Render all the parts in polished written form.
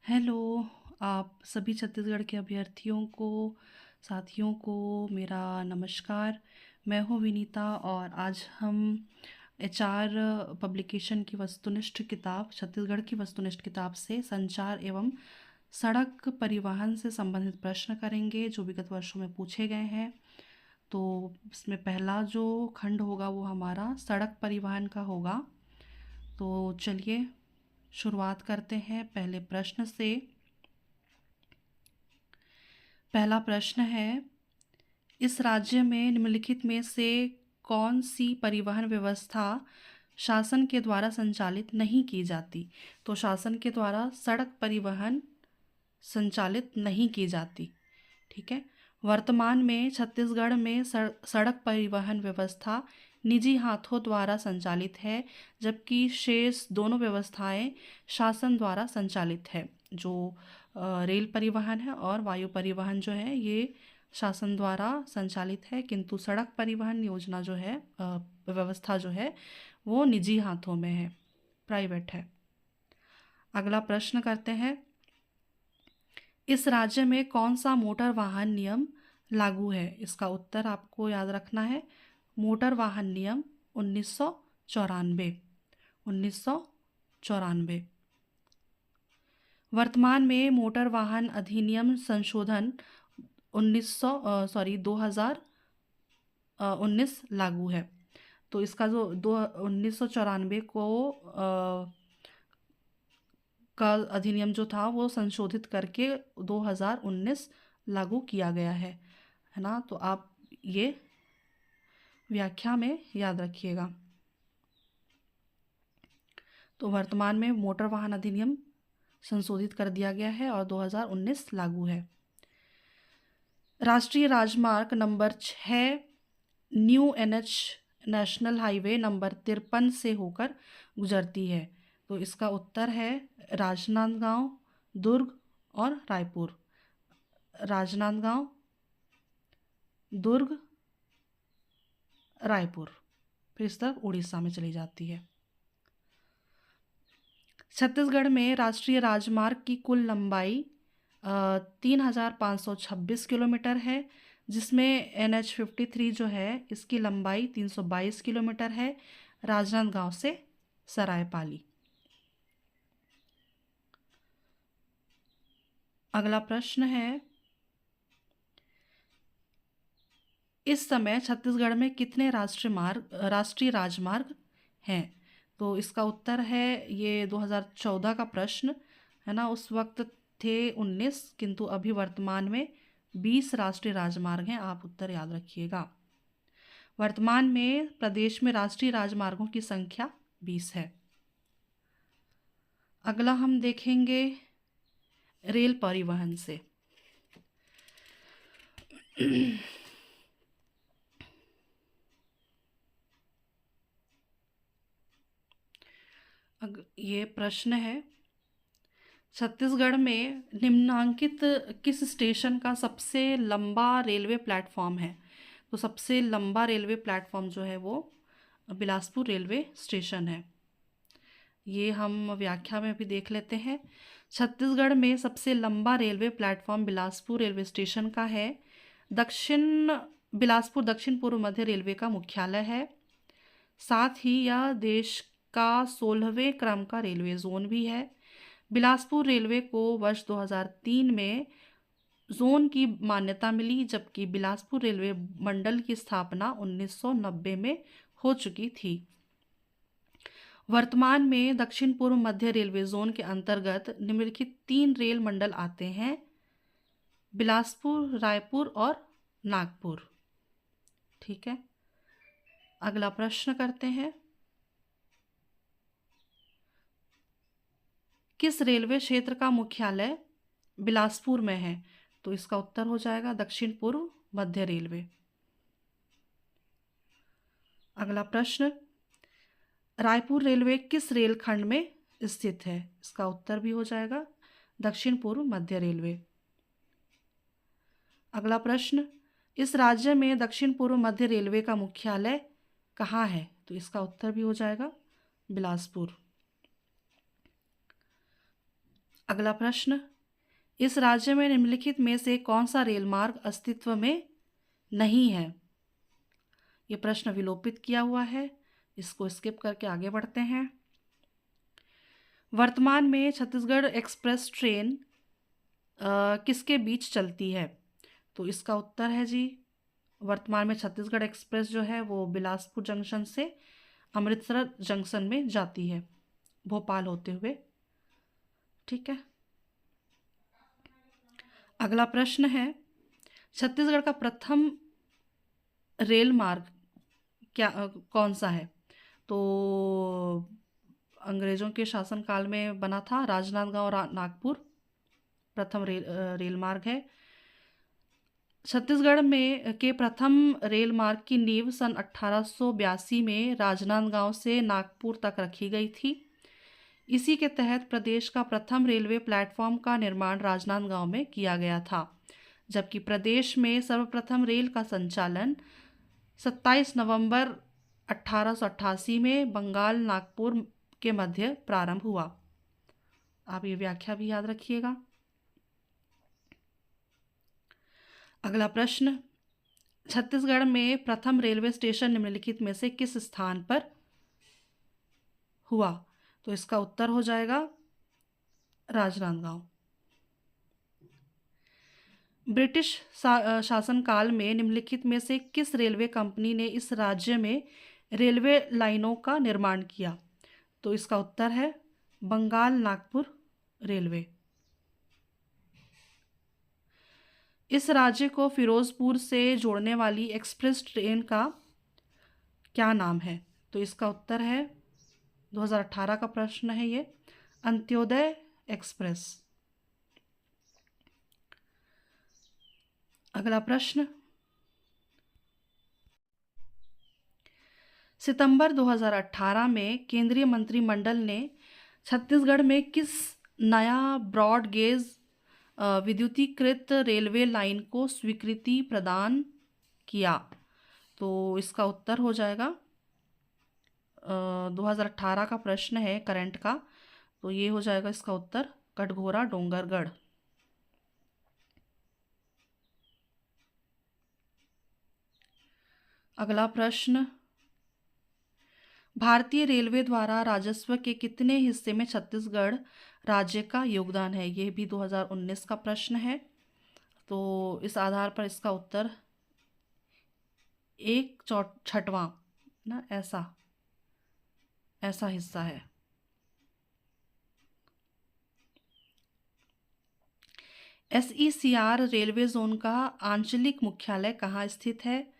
Hello, आप सभी छत्तीसगढ़ के अभ्यर्थियों को, साथियों को मेरा नमस्कार। मैं हूँ विनीता और आज हम एचआर पब्लिकेशन की वस्तुनिष्ठ किताब, छत्तीसगढ़ की वस्तुनिष्ठ किताब से संचार एवं सड़क परिवहन से संबंधित प्रश्न करेंगे जो विगत वर्षों में पूछे गए हैं। तो इसमें पहला जो खंड होगा वो हमारा सड़क परिवहन का होगा। तो चलिए शुरुआत करते हैं पहले प्रश्न से। पहला प्रश्न है, इस राज्य में निम्नलिखित में से कौन सी परिवहन व्यवस्था शासन के द्वारा संचालित नहीं की जाती? तो शासन के द्वारा सड़क परिवहन संचालित नहीं की जाती। ठीक है। वर्तमान में छत्तीसगढ़ में सड़क परिवहन व्यवस्था निजी हाथों द्वारा संचालित है, जबकि शेष दोनों व्यवस्थाएं शासन द्वारा संचालित है। जो रेल परिवहन है और वायु परिवहन जो है ये शासन द्वारा संचालित है, किंतु सड़क परिवहन योजना जो है व्यवस्था जो है वो निजी हाथों में है, प्राइवेट है। अगला प्रश्न करते हैं, इस राज्य में कौन सा मोटर वाहन नियम लागू है? इसका उत्तर आपको याद रखना है, मोटर वाहन नियम 1994। 1994। वर्तमान में मोटर वाहन अधिनियम संशोधन 2019 लागू है। तो इसका जो 1994 को का अधिनियम जो था वो संशोधित करके 2019 लागू किया गया है ना। तो आप ये व्याख्या में याद रखिएगा। तो वर्तमान में मोटर वाहन अधिनियम संशोधित कर दिया गया है और 2019 लागू है। राष्ट्रीय राजमार्ग number 6 new NH national highway number 53 से होकर गुजरती है। तो इसका उत्तर है राजनांदगांव, दुर्ग और रायपुर। राजनांदगांव, दुर्ग, रायपुर, फिर इस तरफ उड़ीसा में चली जाती है। छत्तीसगढ़ में राष्ट्रीय राजमार्ग की कुल लंबाई 3526 किलोमीटर है, जिसमें NH53 जो है इसकी लंबाई 322 किलोमीटर है, राजनांदगांव से सरायपाली। अगला प्रश्न है, इस समय छत्तीसगढ़ में कितने राष्ट्रीय राजमार्ग हैं? तो इसका उत्तर है, ये 2014 का प्रश्न है ना, उस वक्त थे 19, किंतु अभी वर्तमान में 20 राष्ट्रीय राजमार्ग हैं। आप उत्तर याद रखिएगा। वर्तमान में प्रदेश में राष्ट्रीय राजमार्गों की संख्या 20 है। अगला हम देखेंगे रेल परिवहन से। ये प्रश्न है, छत्तीसगढ़ में निम्नांकित किस स्टेशन का सबसे लंबा रेलवे प्लेटफॉर्म है? तो सबसे लंबा रेलवे प्लेटफॉर्म जो है वो बिलासपुर रेलवे स्टेशन है। ये हम व्याख्या में भी देख लेते हैं। छत्तीसगढ़ में सबसे लंबा railway platform Bilaspur railway station का है। बिलासपुर दक्षिण पूर्व मध्य रेलवे का मुख्यालय है। साथ ही यह देश का 16वें क्रम का रेलवे जोन भी है। बिलासपुर रेलवे को वर्ष 2003 में जोन की मान्यता मिली, जबकि बिलासपुर रेलवे मंडल की स्थापना 1990 में हो चुकी थी। वर्तमान में दक्षिण पूर्व मध्य रेलवे जोन के अंतर्गत निम्नलिखित 3 रेल मंडल आते हैं, बिलासपुर, रायपुर और नागपुर। ठीक है। अगला प्रश्न करते हैं, किस रेलवे क्षेत्र का मुख्यालय बिलासपुर में है? तो इसका उत्तर हो जाएगा दक्षिण पूर्व मध्य रेलवे। अगला प्रश्न, रायपुर रेलवे किस रेलखंड में स्थित है? इसका उत्तर भी हो जाएगा दक्षिण पूर्व मध्य रेलवे। अगला प्रश्न, इस राज्य में दक्षिण पूर्व मध्य रेलवे का मुख्यालय कहाँ है? तो इसका उत्तर भी हो जाएगा बिलासपुर। अगला प्रश्न, इस राज्य में निम्नलिखित में से कौन सा रेल मार्ग अस्तित्व में नहीं है? ये प्रश्न विलोपित किया हुआ है, इसको स्किप करके आगे बढ़ते हैं। वर्तमान में छत्तीसगढ़ एक्सप्रेस ट्रेन किसके बीच चलती है? तो इसका उत्तर है जी, वर्तमान में छत्तीसगढ़ एक्सप्रेस जो है वो बिलासपुर जंक्शन से अमृतसर जंक्शन में जाती है, भोपाल होते हुए। ठीक है। अगला प्रश्न है, छत्तीसगढ़ का प्रथम रेल मार्ग कौन सा है? तो अंग्रेज़ों के शासनकाल में बना था, राजनांदगांव नागपुर प्रथम रेल मार्ग है। छत्तीसगढ़ में के प्रथम रेल मार्ग की नींव सन 1882 में राजनांदगांव से नागपुर तक रखी गई थी। इसी के तहत प्रदेश का प्रथम रेलवे प्लेटफॉर्म का निर्माण राजनांदगांव में किया गया था, जबकि प्रदेश में सर्वप्रथम रेल का संचालन 27 नवंबर 1888 में बंगाल नागपुर के मध्य प्रारंभ हुआ। आप ये व्याख्या भी याद रखिएगा। अगला प्रश्न, छत्तीसगढ़ में प्रथम रेलवे स्टेशन निम्नलिखित में से किस स्थान पर हुआ? तो इसका उत्तर हो जाएगा राजनांदगांव। ब्रिटिश शासनकाल में निम्नलिखित में से किस रेलवे कंपनी ने इस राज्य में रेलवे लाइनों का निर्माण किया? तो इसका उत्तर है बंगाल नागपुर रेलवे। इस राज्य को फिरोजपुर से जोड़ने वाली एक्सप्रेस ट्रेन का क्या नाम है? तो इसका उत्तर है, 2018 का प्रश्न है ये, अंत्योदय एक्सप्रेस। अगला प्रश्न, सितंबर 2018 में केंद्रीय मंत्रिमंडल ने छत्तीसगढ़ में किस नया ब्रॉड गेज विद्युतीकृत रेलवे लाइन को स्वीकृति प्रदान किया? तो इसका उत्तर हो जाएगा 2018 का प्रश्न है करंट का, तो ये हो जाएगा इसका उत्तर कटघोरा डोंगरगढ़। अगला प्रश्न, भारतीय रेलवे द्वारा राजस्व के कितने हिस्से में छत्तीसगढ़ राज्य का योगदान है? ये भी 2019 का प्रश्न है, तो इस आधार पर इसका उत्तर 1/6 ना, ऐसा हिस्सा है। SECR रेलवे जोन का आंचलिक मुख्यालय कहाँ स्थित है?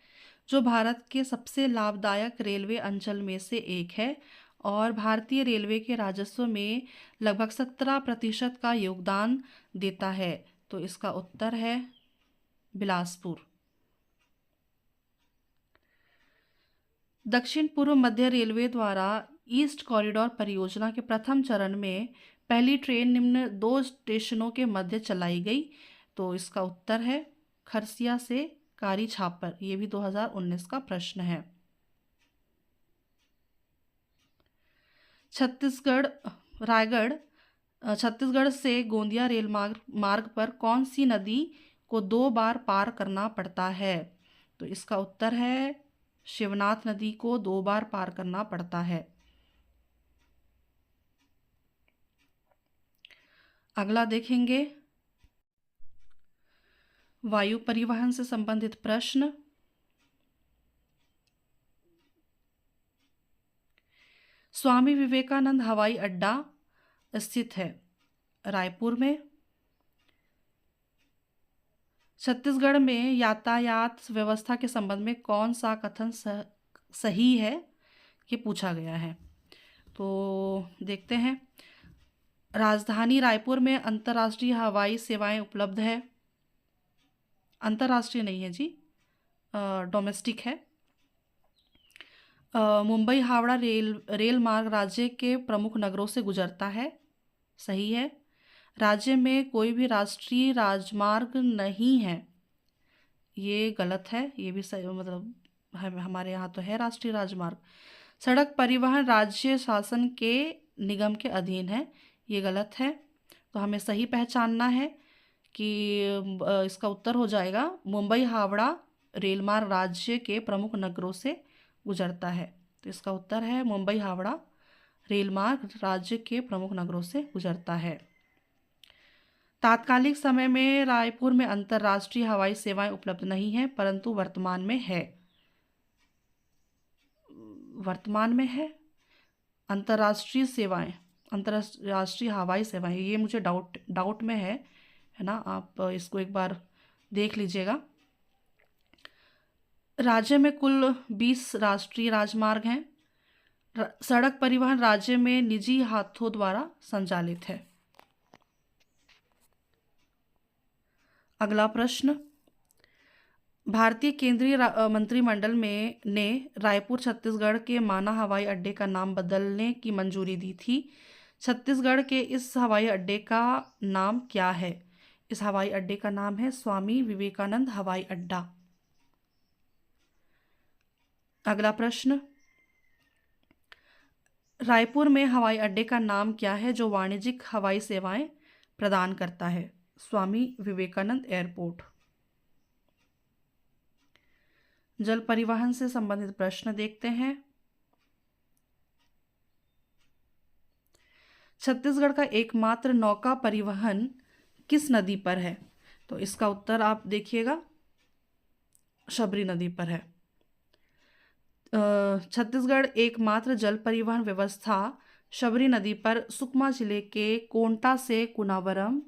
जो भारत के सबसे लाभदायक रेलवे अंचल में से एक है और भारतीय रेलवे के राजस्व में लगभग 17% का योगदान देता है। तो इसका उत्तर है बिलासपुर। दक्षिण पूर्व मध्य रेलवे द्वारा ईस्ट कॉरिडोर परियोजना के प्रथम चरण में पहली ट्रेन निम्न 2 स्टेशनों के मध्य चलाई गई। तो इसका उत्तर है खरसिया से कारी छापर। ये भी 2019 का प्रश्न है। छत्तीसगढ़ से गोंदिया रेल मार्ग पर कौन सी नदी को 2 बार पार करना पड़ता है? तो इसका उत्तर है शिवनाथ नदी को 2 बार पार करना पड़ता है। अगला देखेंगे वायु परिवहन से संबंधित प्रश्न। स्वामी विवेकानंद हवाई अड्डा स्थित है रायपुर में। छत्तीसगढ़ में यातायात व्यवस्था के संबंध में कौन सा कथन सही है, ये पूछा गया है। तो देखते हैं, राजधानी रायपुर में अंतर्राष्ट्रीय हवाई सेवाएं उपलब्ध है। अंतर्राष्ट्रीय नहीं है जी, डोमेस्टिक है। मुंबई हावड़ा रेल मार्ग राज्य के प्रमुख नगरों से गुजरता है, सही है। राज्य में कोई भी राष्ट्रीय राजमार्ग नहीं है, ये गलत है। ये भी सही, मतलब हमारे यहाँ तो है राष्ट्रीय राजमार्ग। सड़क परिवहन राज्य शासन के निगम के अधीन है, ये गलत है। तो हमें सही पहचानना है कि इसका उत्तर हो जाएगा मुंबई हावड़ा रेल मार्ग राज्य के प्रमुख नगरों से गुजरता है। तो इसका उत्तर है मुंबई हावड़ा रेल मार्ग राज्य के प्रमुख नगरों से गुजरता है। तात्कालिक समय में रायपुर में अंतर्राष्ट्रीय हवाई सेवाएं उपलब्ध नहीं हैं, परंतु वर्तमान में है। वर्तमान में है अंतर्राष्ट्रीय सेवाएं, अंतर्राष्ट्रीय हवाई सेवाएं, ये मुझे डाउट में है ना, आप इसको एक बार देख लीजिएगा। राज्य में कुल 20 राष्ट्रीय राजमार्ग हैं। सड़क परिवहन राज्य में निजी हाथों द्वारा संचालित है। अगला प्रश्न, भारतीय केंद्रीय मंत्रिमंडल में ने रायपुर छत्तीसगढ़ के माना हवाई अड्डे का नाम बदलने की मंजूरी दी थी। छत्तीसगढ़ के इस हवाई अड्डे का नाम क्या है? इस हवाई अड्डे का नाम है स्वामी विवेकानंद हवाई अड्डा। अगला प्रश्न, रायपुर में हवाई अड्डे का नाम क्या है जो वाणिज्यिक हवाई सेवाएं प्रदान करता है? स्वामी विवेकानंद एयरपोर्ट। जल परिवहन से संबंधित प्रश्न देखते हैं। छत्तीसगढ़ का एकमात्र नौका परिवहन किस नदी पर है? तो इसका उत्तर आप देखिएगा, शबरी नदी पर है। छत्तीसगढ़ एकमात्र जल परिवहन व्यवस्था शबरी नदी पर सुकमा जिले के कोंटा से कुनावरम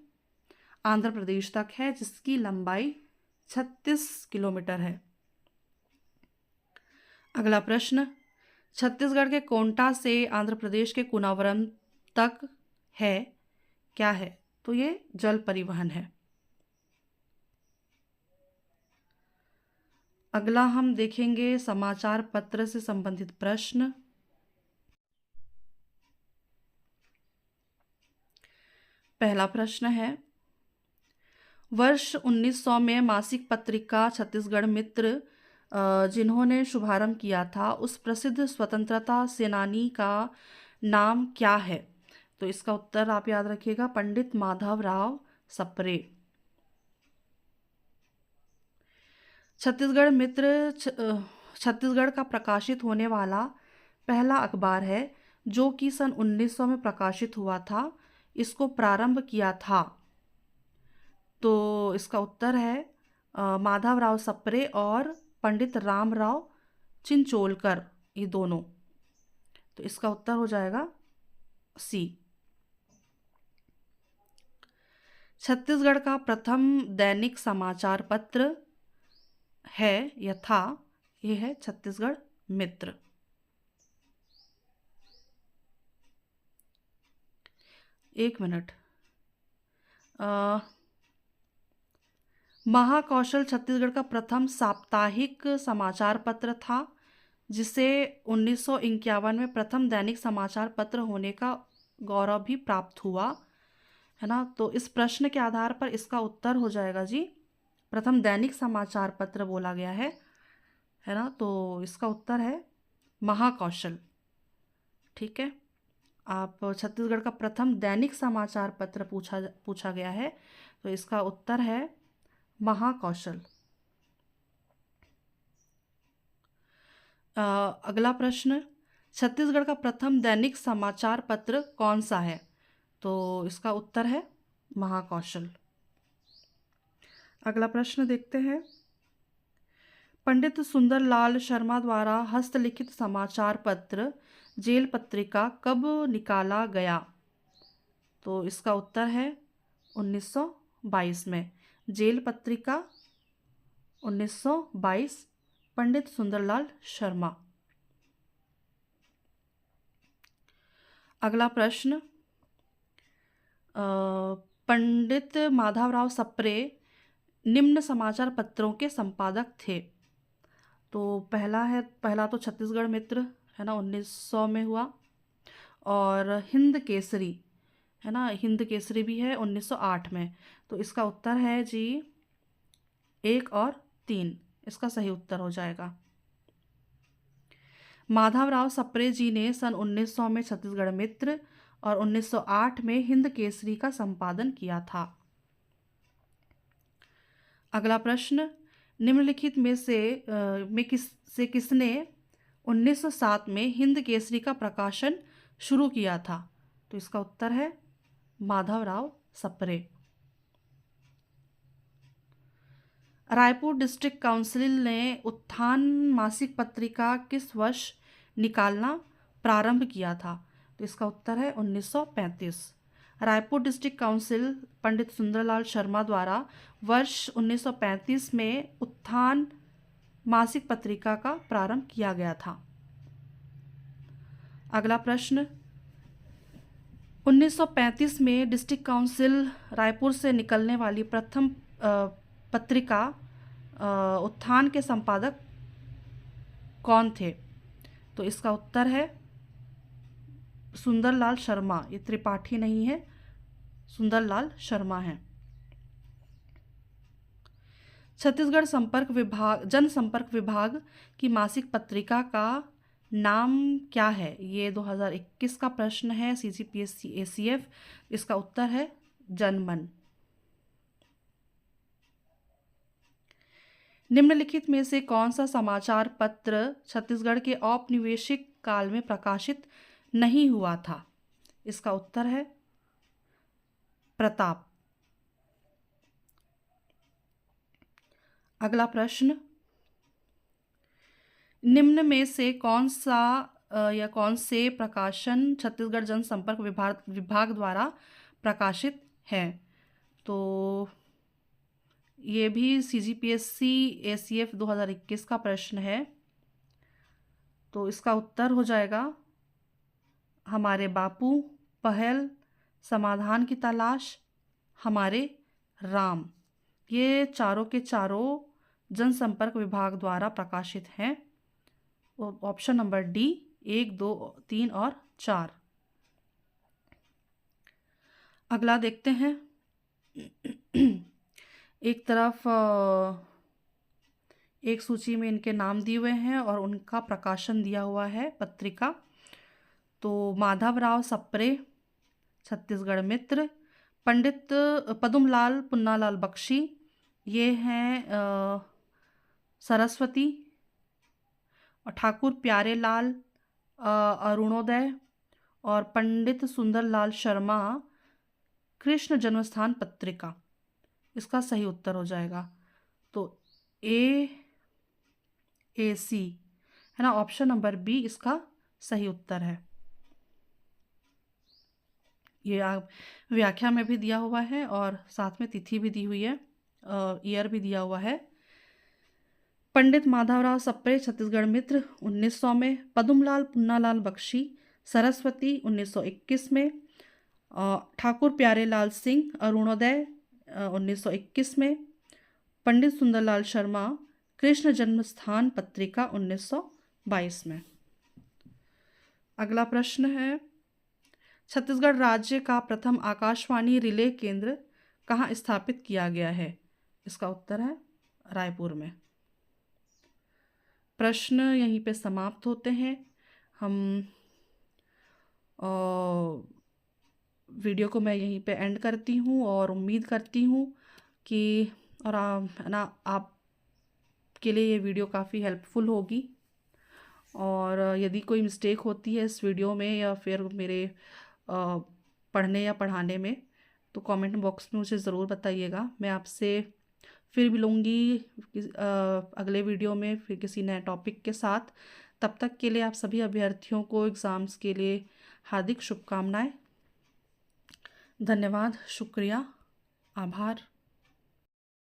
आंध्र प्रदेश तक है, जिसकी लंबाई 36 किलोमीटर है। अगला प्रश्न, छत्तीसगढ़ के कोंटा से आंध्र प्रदेश के कुनावरम तक है, क्या है? तो ये जल परिवहन है। अगला हम देखेंगे समाचार पत्र से संबंधित प्रश्न। पहला प्रश्न है, वर्ष 1900 में मासिक पत्रिका छत्तीसगढ़ मित्र जिन्होंने शुभारंभ किया था, उस प्रसिद्ध स्वतंत्रता सेनानी का नाम क्या है? तो इसका उत्तर आप याद रखिएगा, पंडित माधवराव सप्रे। छत्तीसगढ़ मित्र छत्तीसगढ़ का प्रकाशित होने वाला पहला अखबार है जो कि सन 1900 में प्रकाशित हुआ था। इसको प्रारंभ किया था, तो इसका उत्तर है माधवराव सप्रे और पंडित रामराव चिंचोलकर, ये दोनों। तो इसका उत्तर हो जाएगा सी। छत्तीसगढ़ का प्रथम दैनिक समाचार पत्र है या था, यह है छत्तीसगढ़ मित्र। एक मिनट, महाकौशल छत्तीसगढ़ का प्रथम साप्ताहिक समाचार पत्र था, जिसे 1951 में प्रथम दैनिक समाचार पत्र होने का गौरव भी प्राप्त हुआ, है ना। तो इस प्रश्न के आधार पर इसका उत्तर हो जाएगा जी, प्रथम दैनिक समाचार पत्र बोला गया है ना। तो इसका उत्तर है महाकौशल। ठीक है, आप छत्तीसगढ़ का प्रथम दैनिक समाचार पत्र पूछा गया है, तो इसका उत्तर है महाकौशल। अगला प्रश्न, छत्तीसगढ़ का प्रथम दैनिक समाचार पत्र कौन सा है? तो इसका उत्तर है महाकौशल। अगला प्रश्न देखते हैं, पंडित सुंदरलाल शर्मा द्वारा हस्तलिखित समाचार पत्र जेल पत्रिका कब निकाला गया? तो इसका उत्तर है 1922 में। जेल पत्रिका 1922, पंडित सुंदरलाल शर्मा। अगला प्रश्न, पंडित माधवराव सप्रे निम्न समाचार पत्रों के संपादक थे। तो पहला तो छत्तीसगढ़ मित्र है ना, 1900 में हुआ, और हिंद केसरी है ना, हिंद केसरी भी है 1908 में। तो इसका उत्तर है जी 1 और 3, इसका सही उत्तर हो जाएगा। माधवराव सप्रे जी ने सन 1900 में छत्तीसगढ़ मित्र और 1908 में हिंद केसरी का संपादन किया था। अगला प्रश्न, निम्नलिखित में से किसने 1907 में हिंद केसरी का प्रकाशन शुरू किया था? तो इसका उत्तर है माधवराव सप्रे। रायपुर डिस्ट्रिक्ट काउंसिल ने उत्थान मासिक पत्रिका किस वर्ष निकालना प्रारंभ किया था? तो इसका उत्तर है 1935। रायपुर डिस्ट्रिक्ट काउंसिल पंडित सुंदरलाल शर्मा द्वारा वर्ष 1935 में उत्थान मासिक पत्रिका का प्रारंभ किया गया था। अगला प्रश्न, 1935 में डिस्ट्रिक्ट काउंसिल रायपुर से निकलने वाली प्रथम पत्रिका उत्थान के संपादक कौन थे? तो इसका उत्तर है सुंदरलाल शर्मा। ये त्रिपाठी नहीं है, सुंदरलाल शर्मा है। छत्तीसगढ़ जनसंपर्क विभाग की मासिक पत्रिका का नाम क्या है? ये 2021 का प्रश्न है, CGPSC ACF। इसका उत्तर है जनमन। निम्नलिखित में से कौन सा समाचार पत्र छत्तीसगढ़ के औपनिवेशिक काल में प्रकाशित नहीं हुआ था? इसका उत्तर है प्रताप। अगला प्रश्न, निम्न में से कौन से प्रकाशन छत्तीसगढ़ जनसंपर्क विभाग द्वारा प्रकाशित है? तो ये भी CGPSC ACF 2021 का प्रश्न है। तो इसका उत्तर हो जाएगा हमारे बापू, पहल, समाधान की तलाश, हमारे राम। ये चारों के चारों जनसंपर्क विभाग द्वारा प्रकाशित हैं। ऑप्शन नंबर डी 1, 2, 3 और 4। अगला देखते हैं। एक तरफ एक सूची में इनके नाम दिए हुए हैं और उनका प्रकाशन दिया हुआ है पत्रिका। तो माधवराव सप्रे, छत्तीसगढ़ मित्र, पंडित पदुमलाल पुन्नालाल बख्शी, ये हैं सरस्वती, और ठाकुर प्यारेलाल अरुणोदय, और पंडित सुंदरलाल शर्मा कृष्ण जन्मस्थान पत्रिका। इसका सही उत्तर हो जाएगा तो AC है ना, ऑप्शन नंबर बी इसका सही उत्तर है। ये व्याख्या में भी दिया हुआ है और साथ में तिथि भी दी हुई है, ईयर भी दिया हुआ है। पंडित माधवराव सप्रे, छत्तीसगढ़ मित्र 1900 में, पदुमलाल पुन्नालाल बख्शी सरस्वती 1921 में, ठाकुर प्यारेलाल सिंह अरुणोदय 1921 में, पंडित सुंदरलाल शर्मा कृष्ण जन्मस्थान पत्रिका 1922 में। अगला प्रश्न है, छत्तीसगढ़ राज्य का प्रथम आकाशवाणी रिले केंद्र कहाँ स्थापित किया गया है? इसका उत्तर है रायपुर में। प्रश्न यहीं पे समाप्त होते हैं। हम वीडियो को मैं यहीं पे एंड करती हूँ और उम्मीद करती हूँ कि आपके लिए ये वीडियो काफ़ी हेल्पफुल होगी। और यदि कोई मिस्टेक होती है इस वीडियो में या फिर मेरे पढ़ने या पढ़ाने में, तो कमेंट बॉक्स में मुझे ज़रूर बताइएगा। मैं आपसे फिर मिलूँगी अगले वीडियो में फिर किसी नए टॉपिक के साथ। तब तक के लिए आप सभी अभ्यर्थियों को एग्ज़ाम्स के लिए हार्दिक शुभकामनाएं। धन्यवाद, शुक्रिया, आभार।